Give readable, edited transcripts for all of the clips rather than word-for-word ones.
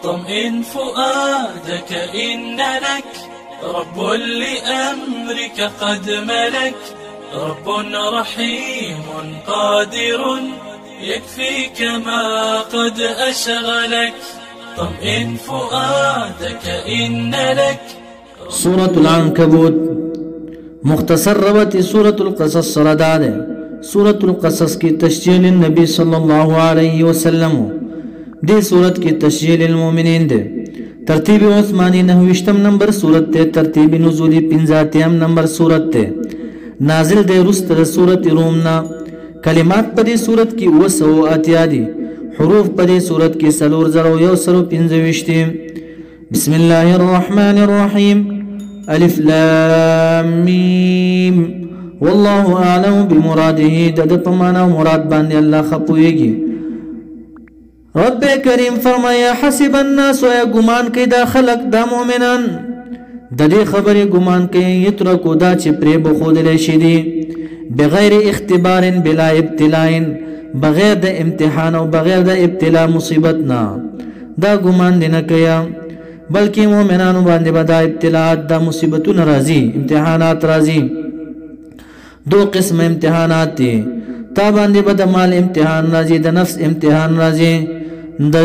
طمئن فؤادك إن لك رب لأمرك قد ملك رب رحيم قادر يكفيك ما قد أشغلك طمئن فؤادك إن لك. سورة العنكبوت مختصر روایت سورة القصص سردا ہے. سورة القصص کی تشجیل النبی صلی اللہ علیہ وسلم دی سورت کی تشجیل المومنین دے. ترتیب عثمانی 9 نمبر سورت تے. ترتیب نزولی 50 نمبر سورت تے. نازل دے رست سورت رومنا. کلمات پدی سورت کی 280 دی. حروف پدی سورت کی 3,115. بسم الله الرحمن الرحيم. الف لام میم. والله اعلم بمراده. د پمانا مراد باندې الله خپويږي. رب کریم فرمایا حسب الناس یا گمان کوي دا خلق دا مؤمنان د دې خبرې گمان کوي یترکو دا چې پرې بخودل شي دي بغیر اختبار بلا ابتلاء بغیر د امتحان او بغیر د ابتلا مصیبت نه دا گمان دی نه کوي بلکې مؤمنانو باندې به دا ابتلاءات دا مصیبتونه راځي امتحانات راځي. دو قسم امتحانات دي. تا باندې به د مال امتحان راځي د نفس امتحان راځي د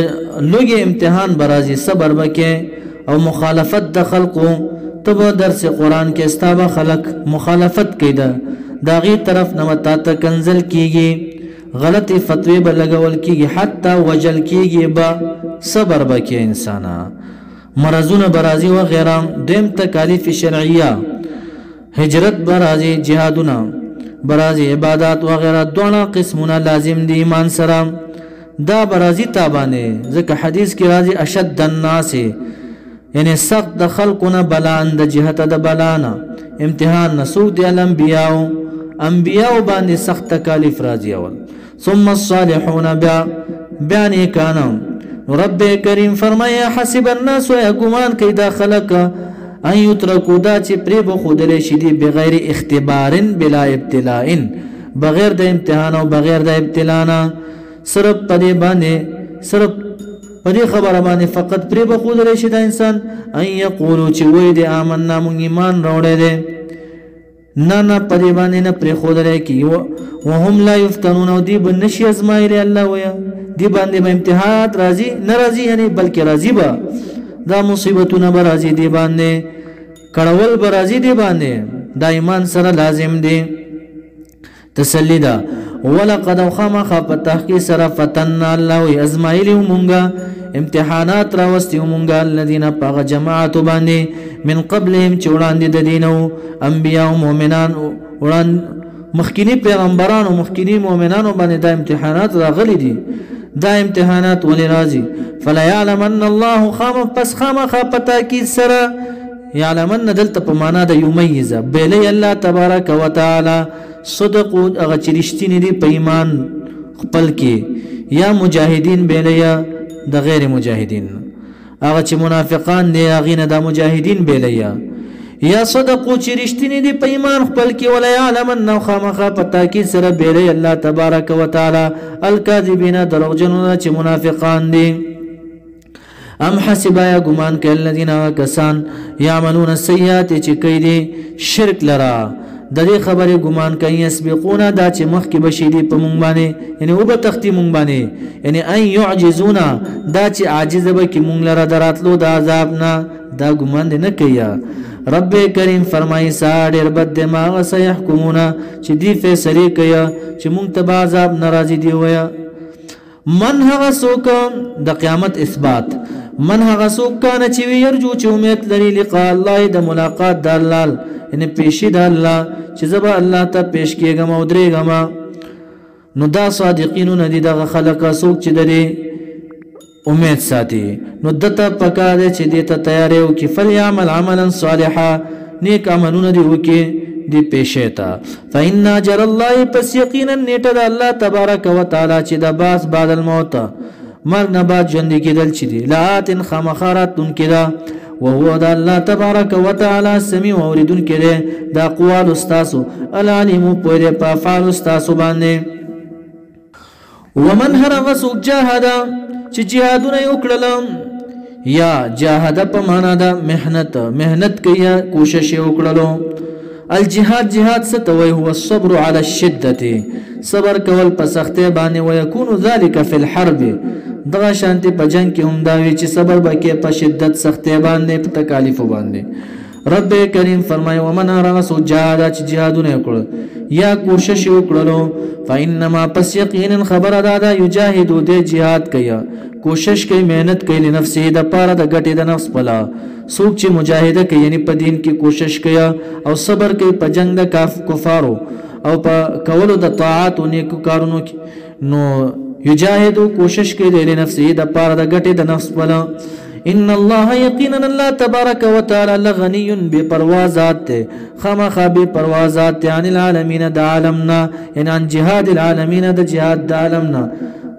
لوګي امتحان برازي صبر وکي او مخالفت د خلقو تب درس قرآن کې استابه خلق مخالفت کیده داغي طرف نه متا ته کنزل کیږي غلطی فتوی به لګول کیږي حتی وجل کیږي با صبر وکي انسانا مرزونه برازي و غیره. دیم تکالیف شرعیه هجرت برازي جهادونه برازي عبادات و غیره دوه قسمونه لازم دي ایمان سره دا برازي تابانه ځکه حدیث کې راځي اشد الناس یعنی سخت د خلقونه بلان د جهت د بلانا امتحان نسوک دی انبیاء باندې سخت تکالیف راځي اول ثم الصالحون بیان کانم. رب کریم فرمایا حسب الناس یا گمان کوي دا خلق ان یترکو دا چې پرې بخودل شي دي بغیر اختبار بلا ابتلاء بغیر د امتحان او بغیر د ابتلا نه صرف پدې باندې صرف پدې خبره باندې فقط پرې بخودل شي دا انسان ان یقولو چې وې دې آمنا مونږ ایمان راوړې دي نه پدې باندې نه پرې خودل کی وهم لا یفتنون او دی بنشي ازمایل الله ویا دی باندې به امتحانات راځي ناراضي یعنی بلکې راځي با دا مصیبتونه به راځي دی باندې کړهول به راځي دی باندې دا ایمان سره لازم دی. تسلی دا ولقد خامخ په تحقیق سره فتنا الله ازمایل مونږه امتحانات راوستي مونږه الذين پاغه جماعت باندې من قبلهم چوڑاندې د دینو انبیاء او مؤمنان وړاند مخکینی پیغمبرانو مخکینی مؤمنانو باندې دا امتحانات راغلي دي. دا امتحانات ولې راځي فلا يعلمن الله خامخ په تاکید سره يعلمن دلته په معنا د یمیز بلی الله تبارک وتعالى صدق هغه چې رښتینی دي په ایمان خپل کې یا مجاهدین بلی د غیر مجاهدین هغه چې منافقان دي هغه نه د مجاهدین بلی یا صدقو چې رښتینی دي په ایمان خپل کې ولا يعلمن خامخ په تاکید سره بلی الله تبارک وتعالى الکاذبین دروغجنون چې منافقان دي. ام حسب یا گمان کې الذين کسان يعملون السيئات چې کوي دي شرک لرا د دې خبرې گمان کوي يسبقونا دا چې مخکې بشي دي په مونږ باندې یعنی او به تختی مونږ باندې یعنی ان يعجزونا دا چې عاجز به کې مونږ لرا دراتلو د عذاب نه دا گمان نه کوي. رب کریم فرمایي ساډر بد دماغ سيحكمون چې دی فیصله کوي چې مونږ ته عذاب ناراضي دی ویا. من هغه څوک د قیامت اثبات من هغه څوک کانه چې ويرجو چې امید لري لقاء الله د ملاقات د الله ان پیشي د الله چې زبا الله ته پیش کېږم او درېږم نو دا صادقینو ندي دغه خلق څوک چې د امید ساتي نو دته پکاره چې دته تیارې او کې فلیعمل عملا صالحا نیک عملونه دی وکي دی پیشه تا فإن اجر الله پس یقینا نیټه د الله تبارک وتعالى چې د باس بعد الموت مرګ نه بعد ژوند کېدل چې دی لاتن خامخارات کېدا وهو د الله تبارک وتعالى سميع اوریدون کړي د اقوال استاسو العلیم په په افعال استاسو باندې. ومن هرغ سوق جاهد چې جهادونه وکړل یا جاهد په معنا دا محنت کیا کوشش وکړلو الجهاد جهاد ستوي هو الصبر على الشده صبر کول په سختي باندې ويكون ذلك في الحرب دغه شانتي په جنگ کې هم دا وی چې صبر وکي په شدت سختي باندې په تکالیف باندې رب کریم فرمای ومن رسو جهاد چې جهادونه وکړ یا کوشش وکړلو فانما پس یقینا خبر ادا یجاهدو د جهاد کیا کوشش کوي مهنت کوي لنفسه د پاره د غټي د نفس پلا سوق چې مجاهده کوي یعنی په دین کې کوشش کوي او صبر کوي په جنگ د کفارو او په کولو د طاعات او نیکو کارونو کې نو یجاهدو کوشش کوي لنفسه د پاره د غټي د نفس پلا ان الله یقینا الله تبارک وتعالى لغنی بپروازات خامخ بپروازات عن العالمین د عالمنا ان عن جهاد العالمین د جهاد د عالمنا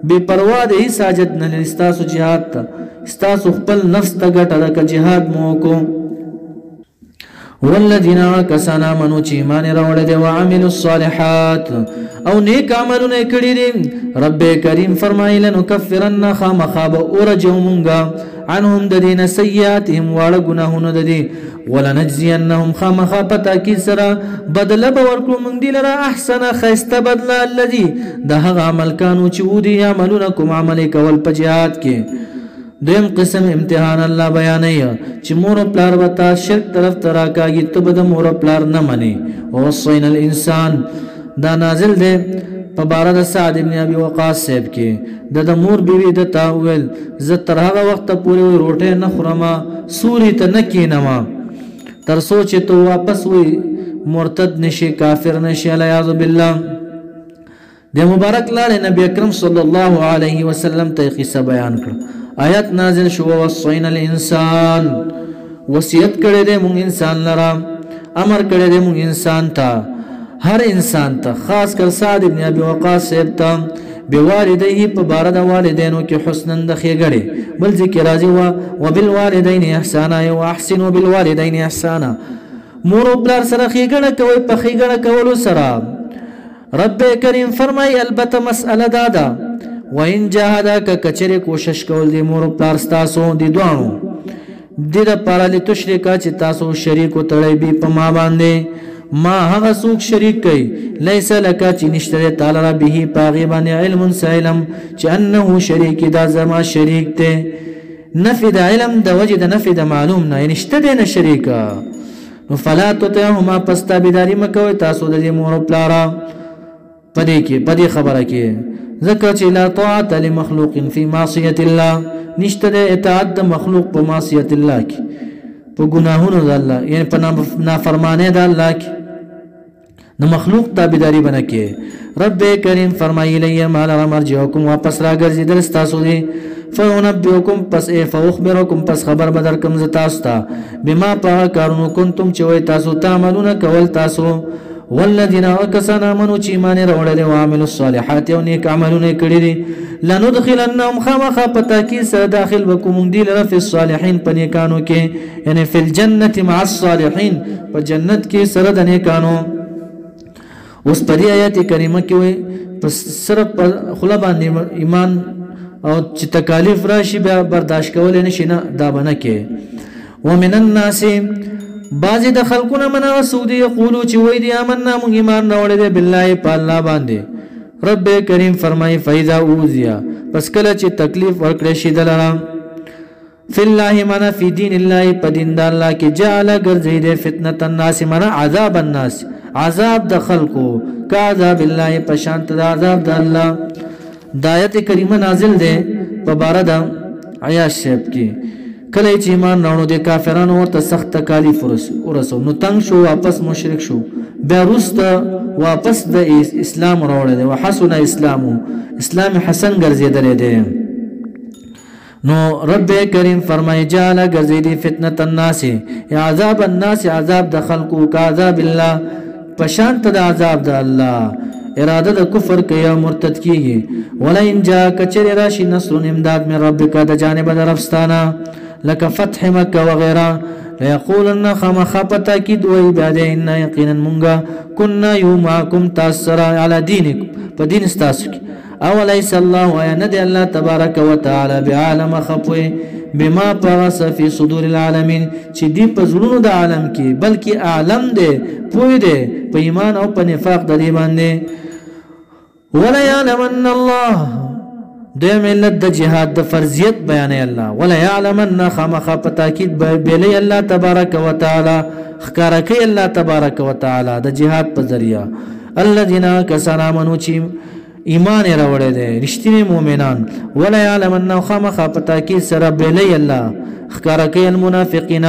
بپروا د ساجد نه استاسو جهاد ته استاسو خپل نفس ته ګټه د جهاد مو کو والذین کسانا منو چې ایمان راوړل دي او عملوا الصالحات او نیک عملونه کړی دي رب کریم فرمایله نو کفرن خامخاب اورجومنګا عنهم ددین سیئاتهم واړه ګناهونه ددي ولنجزینهم خامخا پتا کی سره بدل به ورکو مونږ دی لره احسن خیسته بدل الذي ده عمل کانو چې ودي عملونه کوم عمل کول په جهاد کې دیم قسم امتحان الله بیانوي چې مور پلار وتا شرک طرف تراکاږي ته به د مور پلار نه مني او وصینا الانسان دا نازل دی په بار د سعد ابن ابي وقاص صاحب کې د مور بیوی د تاول ز تر هغه وخت پورې روټه نه خورما سوري ته نه کینما تر سوچ ته واپس وي مرتد نشي کافر نشي الیاذ بالله د مبارک لاله نبی اکرم صلی الله علیه وسلم ته قصه بیان کړ آیت نازل شو وصینا الانسان وصیت کړی دی مونږ انسان لرا امر کړی دی مونږ انسان ته هر انسان ته خاص کر سعد ابن ابي وقاص صاحب ته بوالديه په بار د والدینو کې حسنن د خېګړي بل ذکر راځي او بالوالدین احسانا او احسنوا بالوالدین احسانا مور بلار سره خېګړه کوي په خېګړه کولو سره رب کریم فرمای البته مسأله دادا وان جاهداک کچره کوشش کول دي مور بلار تاسو دي دوانو د لپاره لتشریکا چې تاسو شریک وتړی بي په ما باندې ما هغه سوق شریک کوي ليس لك چې نشته تعالی را به پاغي باندې علم سلم چې انه شریک دا زما شریک ته نفي د علم د وجد نفي د معلوم نه نشته نه شریکا نو فلا تطعهما پستا بيداری مکوي تاسو د مور پلارا پدې خبره کې ذکر چې لا طاعت لمخلوق في معصيه الله نشته اطاعت د مخلوق په معصيه الله کې په ګناهونو د الله یعنی په نافرمانه د الله کې د مخلوق تابعداري بنه کې رب کریم فرمایلی مال مرجعکم واپس راګرځیدل تاسو دي فونبئکم پس فاخبرکم پس خبر بدر کوم ز تاسو ته بما په کارونو کنتم چې وای تاسو تعملون کول تاسو والذین کسانا منو چې ایمان راوړل او عملوا الصالحات او نیک عملونه کړی دي لندخلنهم خامخ پتا کی سره داخل وکوم دی لره فی الصالحین پنیکانو کې یعنی فی الجنه مع الصالحین په جنت کې سره د نیکانو اوس په دې آیت کریمه کې وي پس صرف خلا باندې ایمان او چې تکالیف راشي بیا برداشت کول نه شي نه دا بنه کې ومن الناس بعضی د خلقونه منا سعودي یقولو چې وای دي آمنا مونږ ایمان راوړل دي بالله په الله باندې رب کریم فرمای فاذا اوذیا پس کله چې تکلیف ورکړی شي دلاره فی الله منا فی دین الله په دین د الله کې جعل ګرځي د فتنه الناس منا عذاب الناس عذاب د خلقو کا عذاب الله په شانت د عذاب د الله د آیت کریمه نازل ده په بار د عیاش شپ کې کله چې ایمان راوړو د کافرانو ورته سخت تکالیف ورسو نو تنگ شو واپس مشرک شو بیا وروسته واپس د اسلام راوړل او حسن اسلام حسن ګرځیدل دي نو رب کریم فرمای جعل ګرځیدي فتنه الناس عذاب الناس عذاب د خلقو کا عذاب الله پشانت د عذاب د الله اراده د کفر کیا مرتد کیږي ولئن جاء کچر راشي نصر امداد من ربک د جانب درفستانه لك فتح مكة وغيرها ليقولن خمخبت اكيد ويبعدين يقينا منغا كنا يومعكم تاثر على دينكم فدين استاسك اوليس الله ويا ندي الله تبارك وتعالى بعالم خفوه بما پغس فی صدور العالمین چې دی په زړونو د عالم کې بلکې عالم دی پوی دی په ایمان او په نفاق د دې باندې ولا يعلمن الله دویم علت د جهاد د فرضیت بیانې الله ولا يعلمن خامخ په تاکید بیلی الله تبارک وتعالى خکارا کوي الله تبارک وتعالى د جهاد په ذریعہ الذين كسر امنوا چې ایمان راوړی دی رښتینی مؤمنان ولا يعلمن خامخ په تاکید سره بیلی الله خکارا کوي المنافقین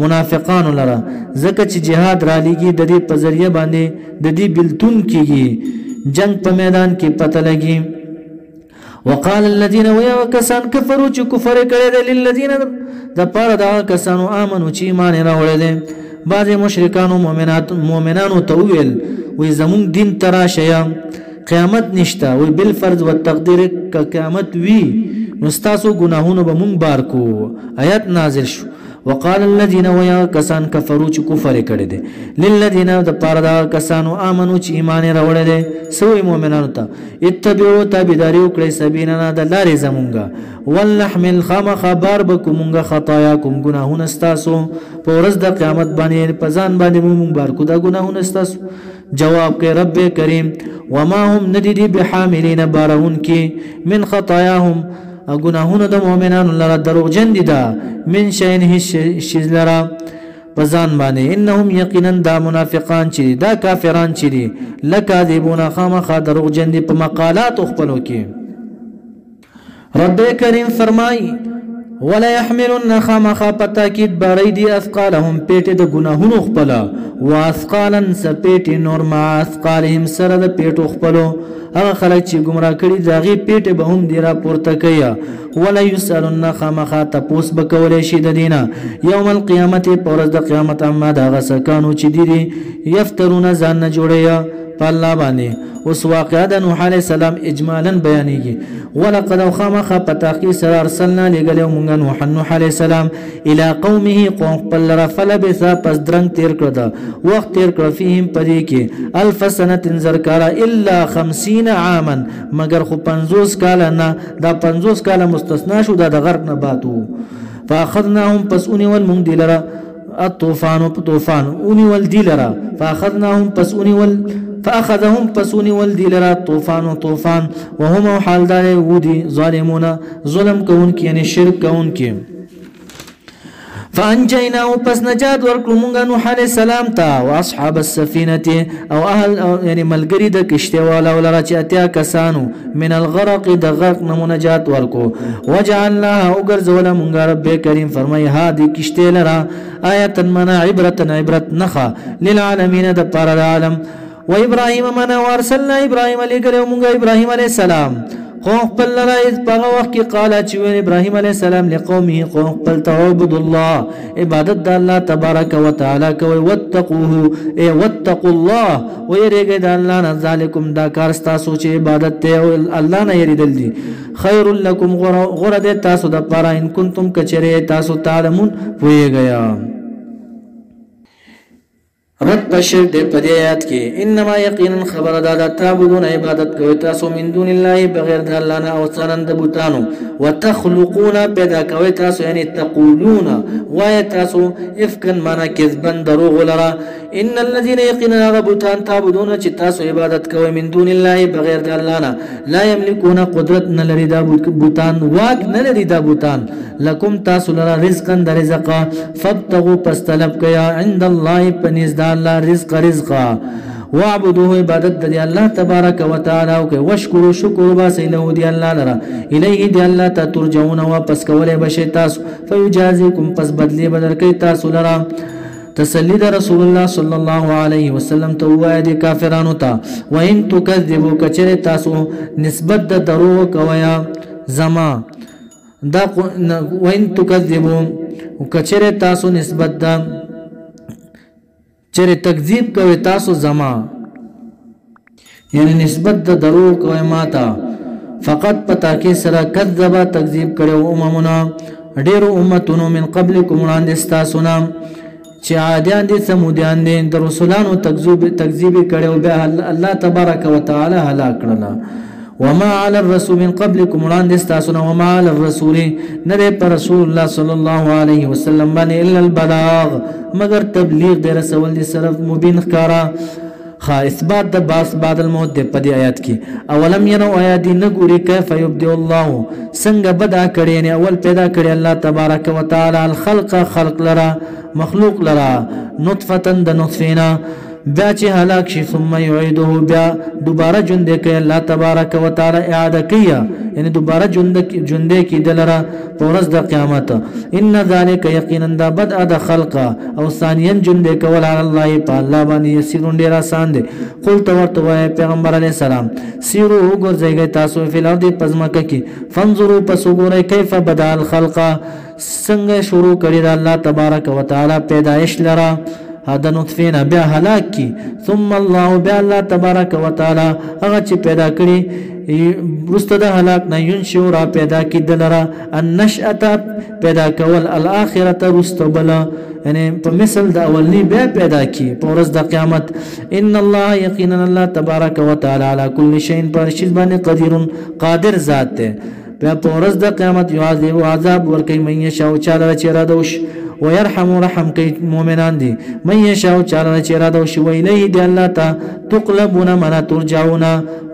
منافقان لره ځکه چې جهاد را لېږي د دې په ذریعہ باندې د دې بلتون کېږي جنگ په میدان کې پته لګي وقال الذين وكسان كفروا چې کفر کړي دي للذين د پاره دا کسانو امنو چې ایمان راوړل دي بعض مشرکانو مؤمنانو ته ویل وي زمون دین تراشه قیامت نشته وي بل فرض و تقدیر قیامت وی نستاسو گناهونو به مونږ بار کو آیات نازل شو وقال الذين ويا كسان كفروا چې کفر کړي دي للذين د پاره دا کسانو امنو چې ایمان راوړل دي سوې مؤمنانو ته اتبعوا تابعداري وکړئ سبیلنا د لارې زمونږه ولنحمل خبر بكمونږه خطاياكم گناهونه استاسو په ورځ د قیامت باندې په ځان باندې مونږ بار کو دا گناهونه استاسو جواب کوي رب کریم وما هم ندي بحاملين بارون کې من خطاياهم گناهونه د مؤمنانو لره دروغجن دي دا من شین هیڅ لره پزان باندې انهم یقینا دا منافقان چې دا کافران چې دي لکاذبون خامخا دروغجن دي په مقالات خپلو کې رب کریم فرمای ولا يحملن خامخا پتاکید بریدي اثقالهم پیټه د ګناهونو خپل واثقالا سپیټه نور ما اثقالهم سره د پیټو خپلو هغه خلک چې گمراه کړي داغي پیټه به هم دی را پورته کیا ولا يسالن خامخا تپوس بکولې شي د دینه یوم القیامت پرز د قیامت اما دا غسکانو چې دي یفترون ځان نه جوړیا په الله باندې اوس واقعا د نوح علی السلام اجمالا بیانېږي ولقد خامخ پتاقی سره ارسلنا لګلو مونږ نوح علی السلام الى قومه قوم بل فلبث پس درنګ تیر کړ دا وخت تیر کړ فيهم پدې کې الف سنه زرکارا الا 50 عاما مگر خو 50 کال نه دا 50 کال مستثنا شو دا د غرق نه باتو فاخذناهم پس اونې ول مونږ دلره الطوفان طوفان اونې ول دلره فاخذناهم پس اونې ول فاخذهم پسونی والدلرا طوفان وهم حال دار ودي ظالمون ظلم کون کی یعنی شرک کون کی فانجيناه پس نجات ورکړو مونږ نوح عليه السلام ته واصحاب السفينه او اهل یعنی ملګری د کشته والا ولر چې اتیا کسانو من الغرق د غرق نه نجات ورکو وجعلناها وغرزول مونږ رب کریم فرمای هادي کشته لرا آیه من عبرت نخا للعالمین د پر العالم وابراهيم من وارسلنا ابراهيم لګلو مونږ ابراهيم عليه السلام قوم خپل راځ په وخت کې قال چې ابراهيم عليه السلام لقومه قوم خپل تعبد الله عبادت د الله تبارک وتعالى کوي واتقوه واتقوا الله ويرګه د الله نه ذالکم دا کار تاسو چې عبادت ته الله نه یریدل دي خير لكم غرد تاسو د پاره ان کنتم کچره تاسو تعلمون پويګیا رد بشر دے پدی آیات کی انما یقینا خبر دادا تعبدون عبادت کوي تاسو من دون الله بغیر د الله نه او څنګه د بوتانو وتخلقون پیدا کوي تاسو یعنی تقولون وای تاسو افکن معنا کذبن دروغ لرا ان الذين يقينا بوتان تعبدون چې تاسو عبادت کوي من دون الله بغیر د الله نه لا يملكون قدرت نه لري دا بوتان واک نه لري دا بوتان لكم تاسو لرا رزقا د رزق فابتغوا پستلب کیا عند الله پنځ الله رزقا واعبدوه عبادت د الله تبارک وتعالى او وشکروا شکر باسي له دی الله لرا الیه دی الله ته ترجعون واپس کولای بشي تاسو فیجازیکم پس بدلی بدل کوي تاسو لرا تسلی د رسول الله صلی الله علیه وسلم ته وای دي کافرانو ته وان تکذبوا کچره تاسو نسبت د درو کویا زما دا وان تکذبوا کچره تاسو نسبت د چره تکذیب کوي تاسو زما یعنی نسبت د درو کوي ماتا فقط پتا کې سره کذبا تکذیب کړو اممنا ډېر امتونو من قبلکم وړاندې تاسو نام چې عادیان دي سمودیان دي د رسولانو تکذیب کړو به الله تبارک وتعالى هلاک کړل وما على الرسول من قبلكم وړاندې ستاسو نه وما على الرسول نه دی پر رسول الله صلی الله علیه وسلم باندې الا البلاغ مگر تبلیغ دی رسول دی صرف مبین ښکارا اثبات د باس بعد الموت دی په دې آیات کې اولم يروا آیات نه ګوري کیف یبدئ الله څنګه بدا کړي نه اول پیدا کړي الله تبارک وتعالى الخلق خلق لرا مخلوق لرا نطفه د نطفینا بیا چې هلاک شي ثم يعيده بیا دوباره ژوند کوي الله تبارک وتعالى اعاده کوي یعنی دوباره ژوند کی دلره پورز د قیامت ان ذلك یقینا د بدء د خلق او ثانیا ژوند کول علی الله په الله باندې یسیر ډیر آسان دي قلت ورته پیغمبر علی السلام سیرو ګرځيږي تاسو په الارض پزماکه کې فانظروا پس وګورئ کیف بدا الخلق څنګه شروع کړی د الله تبارک وتعالى پیدائش لرا هذا نطفینا بیا هلاک کی ثم الله بیا الله تبارک وتعالى هغه چې پیدا کړی رسته د هلاک نه ينشو را پیدا کی دلرا النشأه پیدا کول الاخره رسته بلا یعنی په مثل د اولنی بیا پیدا کی په ورځ د قیامت ان الله یقینا الله تبارک وتعالى على كل شيء پر شی باندې قادر ذات ده بیا په ورځ د قیامت یعذب عذاب ورکوي من یشاء چاله چې را دوش ويرحم رحم کوي مؤمنان دي من یشاء چاله چې را دوش ویلیه دی الله ته تقلبون من ترجعون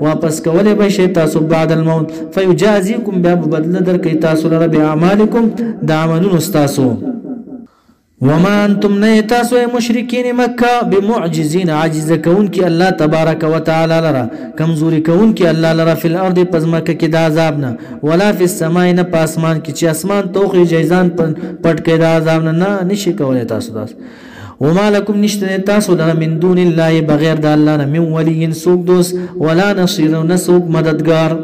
واپس کولې به شي تاسو بعد الموت فيجازيكم بدل درکې تاسو لره به اعمالکم د عملونو تاسو وما انتم نيتاسو مشركين مكة بمعجزين عاجز كون کی الله تبارك وتعالى لرا کمزوری کون کی الله لرا في الارض پزمکه کی د عذابنا ولا في السماء نه پاسمان کی چې اسمان توخي جیزان پټ کې د عذاب نه نشي کولای تاسو وما لكم نشته تاسو لرا من دون الله بغیر د الله نه من ولي سوق دوست ولا نصير نسوق مددگار